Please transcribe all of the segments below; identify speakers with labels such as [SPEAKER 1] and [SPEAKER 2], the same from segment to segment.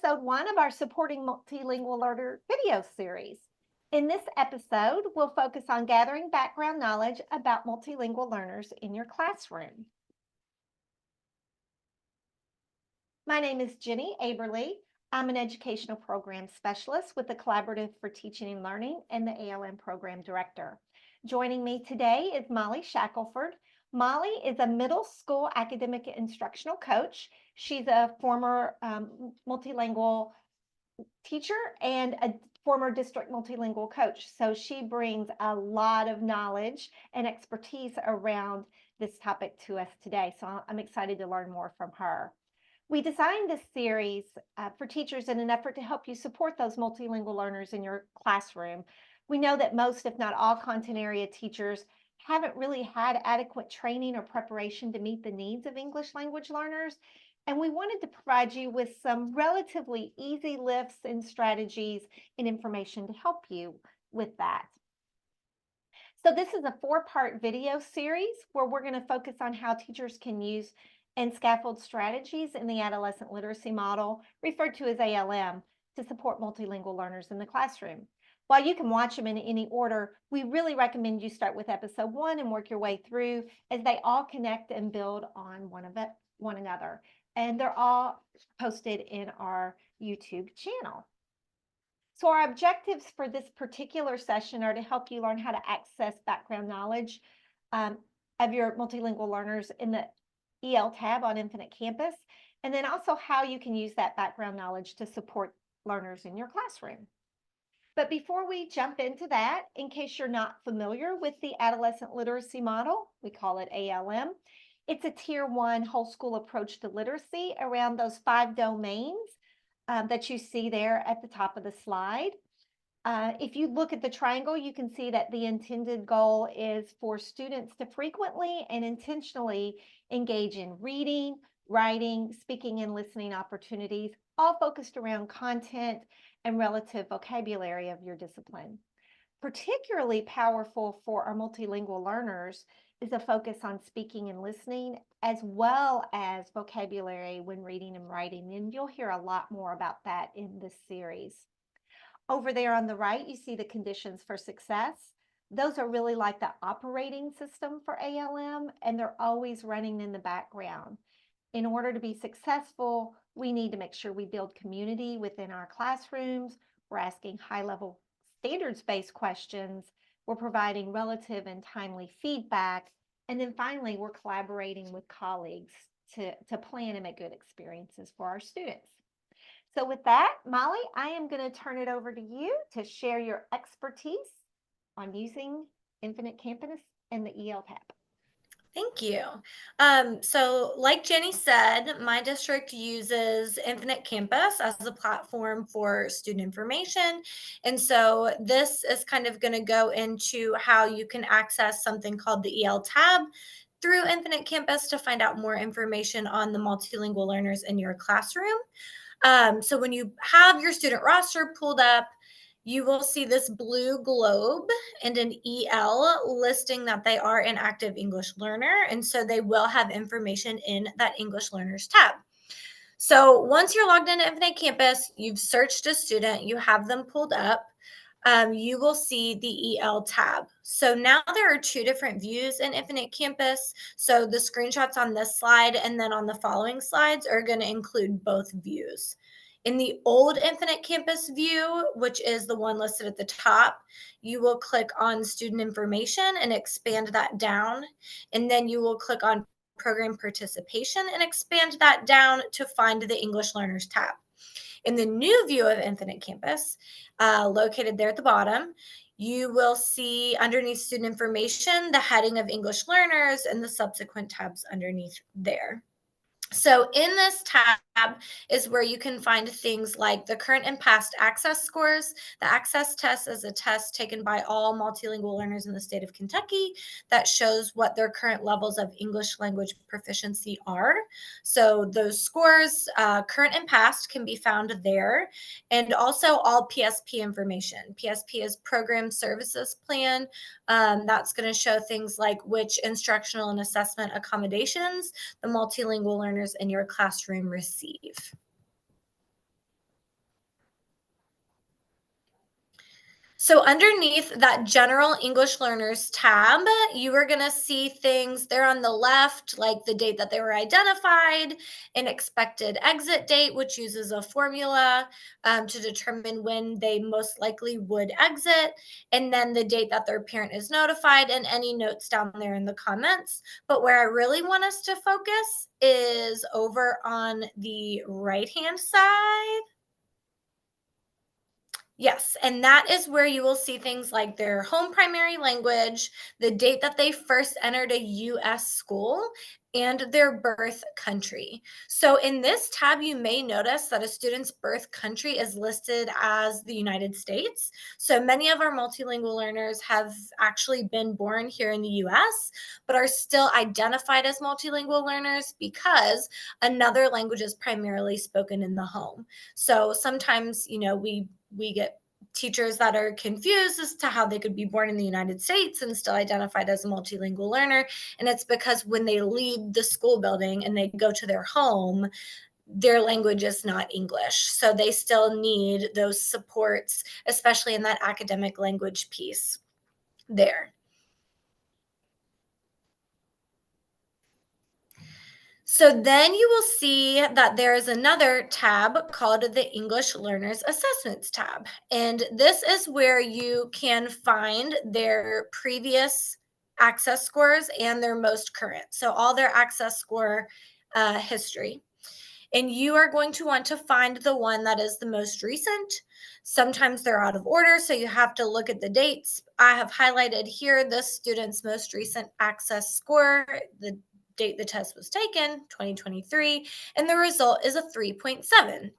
[SPEAKER 1] episode 1 of our Supporting Multilingual Learner video series. In this episode, we'll focus on gathering background knowledge about multilingual learners in your classroom. My name is Jenny Aberly. I'm an educational program specialist with the Collaborative for Teaching and Learning and the ALM program director. Joining me today is Molly Shackelford. Molly is a middle school academic instructional coach. She's a former multilingual teacher and a former district multilingual coach. So she brings a lot of knowledge and expertise around this topic to us today. So I'm excited to learn more from her. We designed this series for teachers in an effort to help you support those multilingual learners in your classroom. We know that most, if not all, content area teachers haven't really had adequate training or preparation to meet the needs of English language learners. And we wanted to provide you with some relatively easy lifts and strategies and information to help you with that. So this is a 4-part video series where we're going to focus on how teachers can use and scaffold strategies in the adolescent literacy model, referred to as ALM, to support multilingual learners in the classroom. While you can watch them in any order, we really recommend you start with episode 1 and work your way through, as they all connect and build on one another. And they're all posted in our YouTube channel. So our objectives for this particular session are to help you learn how to access background knowledge of your multilingual learners in the EL tab on Infinite Campus, and then also how you can use that background knowledge to support learners in your classroom. But before we jump into that, in case you're not familiar with the adolescent literacy model, we call it ALM. It's a tier 1 whole school approach to literacy around those 5 domains that you see there at the top of the slide. If you look at the triangle, you can see that the intended goal is for students to frequently and intentionally engage in reading, writing, speaking, and listening opportunities, all focused around content and relative vocabulary of your discipline. Particularly powerful for our multilingual learners is a focus on speaking and listening, as well as vocabulary when reading and writing. And you'll hear a lot more about that in this series. Over there on the right, you see the conditions for success. Those are really like the operating system for ALM, and they're always running in the background. In order to be successful, we need to make sure we build community within our classrooms. We're asking high-level standards-based questions. We're providing relative and timely feedback. And then finally, we're collaborating with colleagues to plan and make good experiences for our students. So with that, Molly, I am going to turn it over to you to share your expertise on using Infinite Campus and the EL tab.
[SPEAKER 2] Thank you. So like Jenny said, my district uses Infinite Campus as a platform for student information. And so this is kind of going to go into how you can access something called the EL tab through Infinite Campus to find out more information on the multilingual learners in your classroom. So when you have your student roster pulled up, you will see this blue globe and an EL listing that they are an active English learner. And so they will have information in that English learners tab. So once you're logged into Infinite Campus, you've searched a student, you have them pulled up, you will see the EL tab. So now there are 2 different views in Infinite Campus. So the screenshots on this slide and then on the following slides are going to include both views. In the old Infinite Campus view, which is the one listed at the top, you will click on student information and expand that down. And then you will click on program participation and expand that down to find the English Learners tab. In the new view of Infinite Campus, located there at the bottom, you will see underneath student information, the heading of English learners and the subsequent tabs underneath there. So in this tab is where you can find things like the current and past access scores. The access test is a test taken by all multilingual learners in the state of Kentucky that shows what their current levels of English language proficiency are. So those scores, current and past, can be found there. And also all PSP information. PSP is Program Services Plan. That's going to show things like which instructional and assessment accommodations the multilingual learners in your classroom receive. So underneath that general English learners tab, you are going to see things there on the left, like the date that they were identified, an expected exit date, which uses a formula to determine when they most likely would exit, and then the date that their parent is notified, and any notes down there in the comments. But where I really want us to focus is over on the right-hand side. Yes, and that is where you will see things like their home primary language, the date that they first entered a US school, and their birth country. So in this tab, you may notice that a student's birth country is listed as the United States. So many of our multilingual learners have actually been born here in the US, but are still identified as multilingual learners because another language is primarily spoken in the home. So sometimes, we get teachers that are confused as to how they could be born in the United States and still identified as a multilingual learner. And it's because when they leave the school building and they go to their home, their language is not English. So they still need those supports, especially in that academic language piece there. So then you will see that there is another tab called the English Learners Assessments tab. And this is where you can find their previous access scores and their most current. So all their access score history. And you are going to want to find the one that is the most recent. Sometimes they're out of order, so you have to look at the dates. I have highlighted here this student's most recent access score, the date the test was taken, 2023, and the result is a 3.7.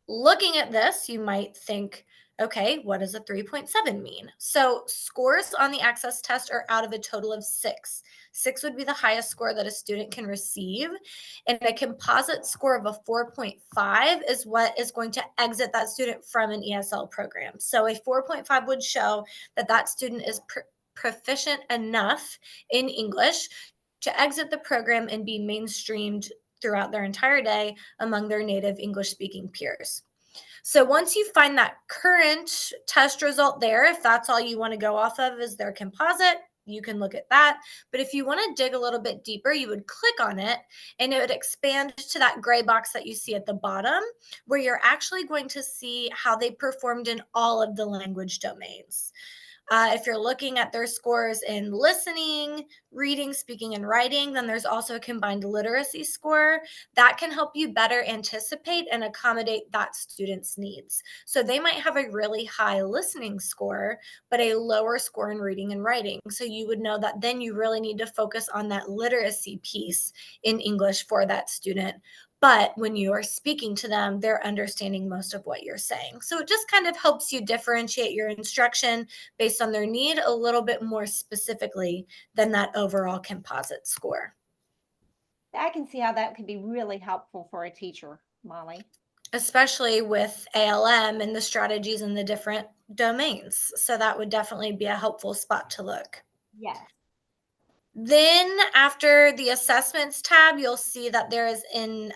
[SPEAKER 2] Looking at this, you might think, okay, what does a 3.7 mean? So scores on the access test are out of a total of 6. 6 would be the highest score that a student can receive. And a composite score of a 4.5 is what is going to exit that student from an ESL program. So a 4.5 would show that that student is proficient enough in English to exit the program and be mainstreamed throughout their entire day among their native English speaking peers. So once you find that current test result there, if that's all you want to go off of is their composite, you can look at that. But if you want to dig a little bit deeper, you would click on it and it would expand to that gray box that you see at the bottom, where you're actually going to see how they performed in all of the language domains. If you're looking at their scores in listening, reading, speaking, and writing, then there's also a combined literacy score that can help you better anticipate and accommodate that student's needs. So they might have a really high listening score, but a lower score in reading and writing. So you would know that then you really need to focus on that literacy piece in English for that student. But when you are speaking to them, they're understanding most of what you're saying. So it just kind of helps you differentiate your instruction based on their need a little bit more specifically than that overall composite score.
[SPEAKER 1] I can see how that could be really helpful for a teacher, Molly.
[SPEAKER 2] Especially with ALM and the strategies in the different domains. So that would definitely be a helpful spot to look.
[SPEAKER 1] Yes.
[SPEAKER 2] Then after the assessments tab, you'll see that there is an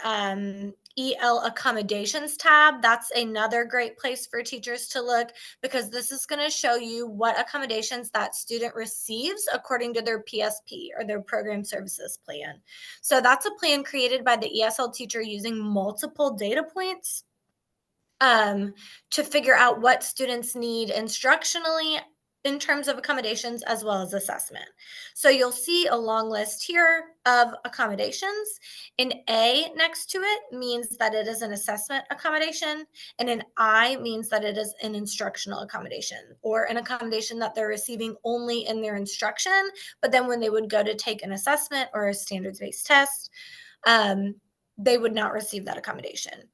[SPEAKER 2] EL accommodations tab. That's another great place for teachers to look because this is going to show you what accommodations that student receives according to their PSP or their program services plan. So that's a plan created by the ESL teacher using multiple data points to figure out what students need instructionally in terms of accommodations as well as assessment. So you'll see a long list here of accommodations. An A next to it means that it is an assessment accommodation, and an I means that it is an instructional accommodation or an accommodation that they're receiving only in their instruction, but then when they would go to take an assessment or a standards-based test, they would not receive that accommodation.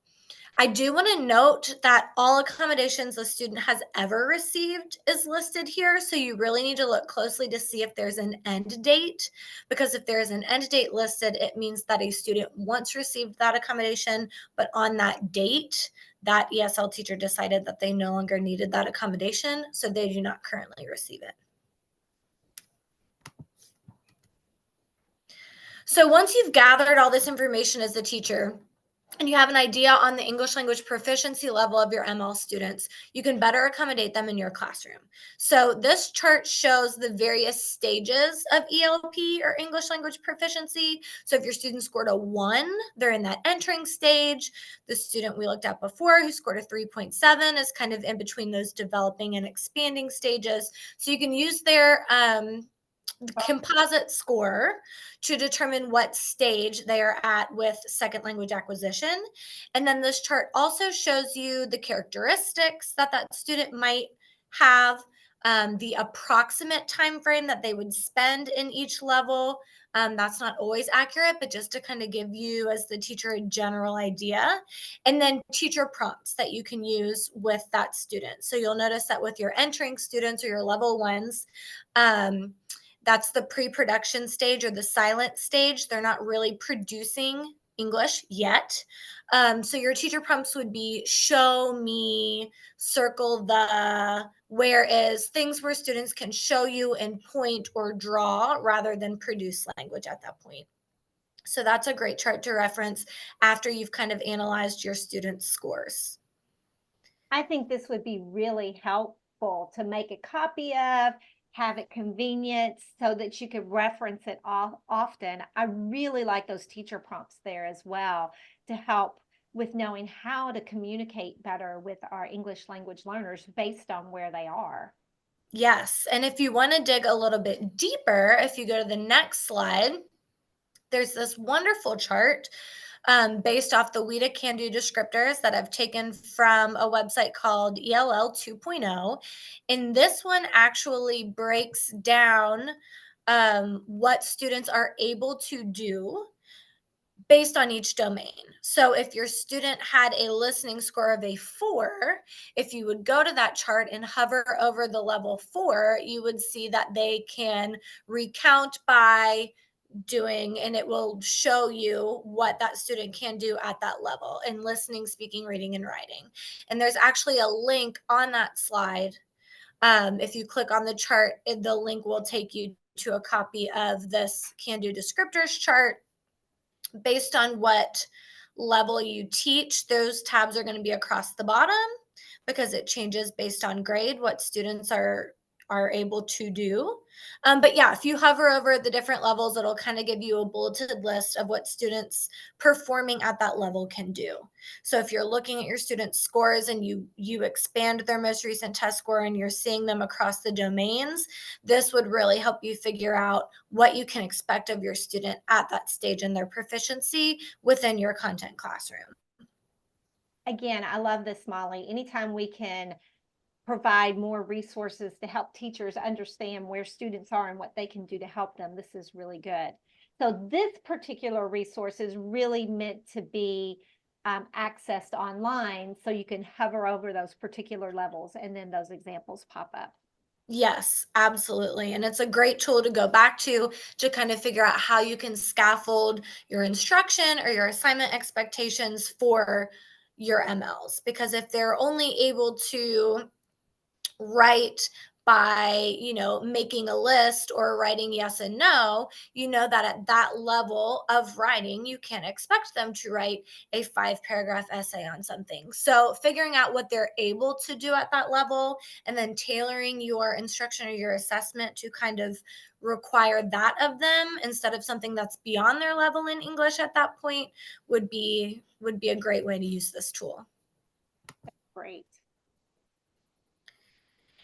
[SPEAKER 2] I do want to note that all accommodations a student has ever received is listed here. So you really need to look closely to see if there's an end date, because if there's an end date listed, it means that a student once received that accommodation, but on that date, that ESL teacher decided that they no longer needed that accommodation, so they do not currently receive it. So once you've gathered all this information as a teacher, and you have an idea on the English language proficiency level of your ML students, you can better accommodate them in your classroom. So this chart shows the various stages of ELP or English language proficiency. So if your student scored a 1, they're in that entering stage. The student we looked at before who scored a 3.7 is kind of in between those developing and expanding stages. So you can use their composite score to determine what stage they are at with second language acquisition. And then this chart also shows you the characteristics that that student might have, the approximate time frame that they would spend in each level. That's not always accurate, but just to kind of give you as the teacher a general idea. And then teacher prompts that you can use with that student. So you'll notice that with your entering students or your level ones, that's the pre-production stage or the silent stage. They're not really producing English yet. So your teacher prompts would be show me, circle the, whereas things where students can show you and point or draw rather than produce language at that point. So that's a great chart to reference after you've kind of analyzed your students' scores.
[SPEAKER 1] I think this would be really helpful to make a copy of, have it convenient so that you could reference it often. I really like those teacher prompts there as well to help with knowing how to communicate better with our English language learners based on where they are.
[SPEAKER 2] Yes. And if you want to dig a little bit deeper, if you go to the next slide, there's this wonderful chart based off the WIDA can do descriptors that I've taken from a website called ELL 2.0. And this one actually breaks down what students are able to do based on each domain. So if your student had a listening score of a 4, if you would go to that chart and hover over the level 4, you would see that they can recount by doing, and it will show you what that student can do at that level in listening, speaking, reading, and writing. And there's actually a link on that slide. If you click on the chart, the link will take you to a copy of this can do descriptors chart based on what level you teach. Those tabs are going to be across the bottom because it changes based on grade what students are able to do. But yeah, if you hover over the different levels, it'll kind of give you a bulleted list of what students performing at that level can do. So if you're looking at your students' scores and you expand their most recent test score and you're seeing them across the domains, this would really help you figure out what you can expect of your student at that stage in their proficiency within your content classroom.
[SPEAKER 1] Again, I love this, Molly. Anytime we can provide more resources to help teachers understand where students are and what they can do to help them, this is really good. So this particular resource is really meant to be accessed online, so you can hover over those particular levels and then those examples pop up.
[SPEAKER 2] Yes, absolutely. And it's a great tool to go back to kind of figure out how you can scaffold your instruction or your assignment expectations for your MLs. Because if they're only able to write by making a list or writing yes and no, that at that level of writing you can't expect them to write a 5 paragraph essay on something. So figuring out what they're able to do at that level and then tailoring your instruction or your assessment to kind of require that of them instead of something that's beyond their level in English at that point would be a great way to use this tool.
[SPEAKER 1] Great.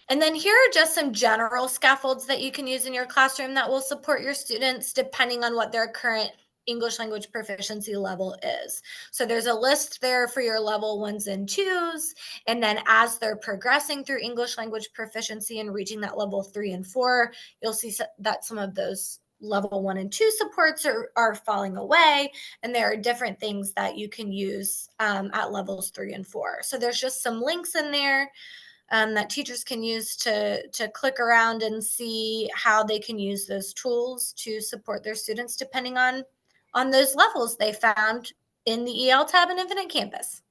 [SPEAKER 2] And then here are just some general scaffolds that you can use in your classroom that will support your students depending on what their current English language proficiency level is. So there's a list there for your level 1s and 2s. And then as they're progressing through English language proficiency and reaching that level 3 and 4, you'll see that some of those level 1 and 2 supports are falling away. And there are different things that you can use at levels 3 and 4. So there's just some links in there that teachers can use to click around and see how they can use those tools to support their students depending on those levels they found in the EL tab in Infinite Campus.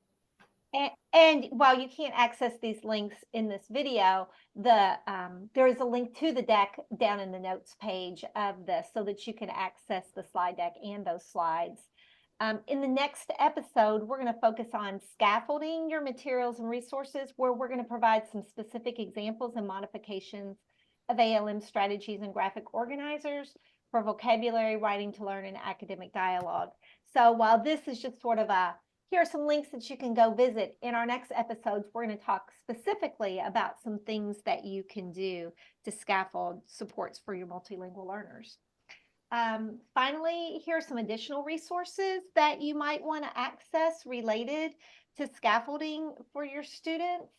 [SPEAKER 1] And while you can't access these links in this video, there is a link to the deck down in the notes page of this so that you can access the slide deck and those slides In the next episode, we're going to focus on scaffolding your materials and resources, where we're going to provide some specific examples and modifications of ALM strategies and graphic organizers for vocabulary, writing to learn, and academic dialogue. So while this is just sort of here are some links that you can go visit, in our next episodes, we're going to talk specifically about some things that you can do to scaffold supports for your multilingual learners. Finally, here are some additional resources that you might want to access related to scaffolding for your students.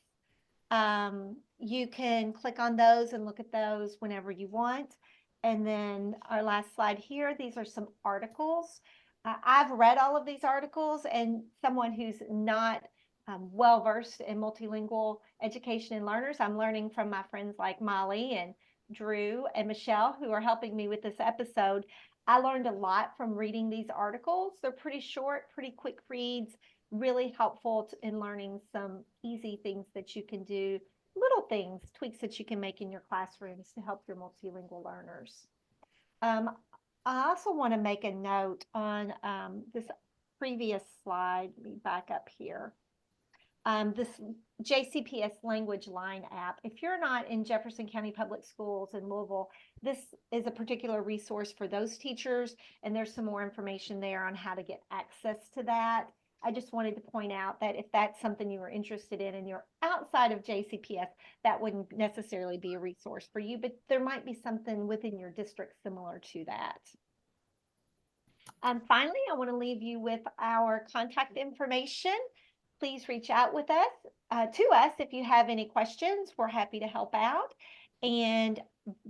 [SPEAKER 1] You can click on those and look at those whenever you want. And then our last slide here, these are some articles. I've read all of these articles, and someone who's not well versed in multilingual education and learners, I'm learning from my friends like Molly and Drew and Michelle, who are helping me with this episode. I learned a lot from reading these articles. They're pretty short, pretty quick reads, really helpful in learning some easy things that you can do, little things, tweaks that you can make in your classrooms to help your multilingual learners. I also want to make a note on this previous slide. Let me back up here. This JCPS Language Line app. If you're not in Jefferson County Public Schools in Louisville, this is a particular resource for those teachers, and there's some more information there on how to get access to that. I just wanted to point out that if that's something you are interested in and you're outside of JCPS, that wouldn't necessarily be a resource for you, but there might be something within your district similar to that. Finally, I want to leave you with our contact information. Please reach out with us to us if you have any questions. We're happy to help out. And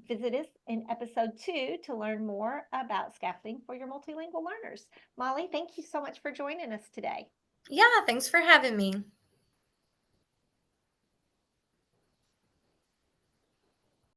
[SPEAKER 1] visit us in episode 2 to learn more about scaffolding for your multilingual learners. Molly, thank you so much for joining us today.
[SPEAKER 2] Yeah, thanks for having me.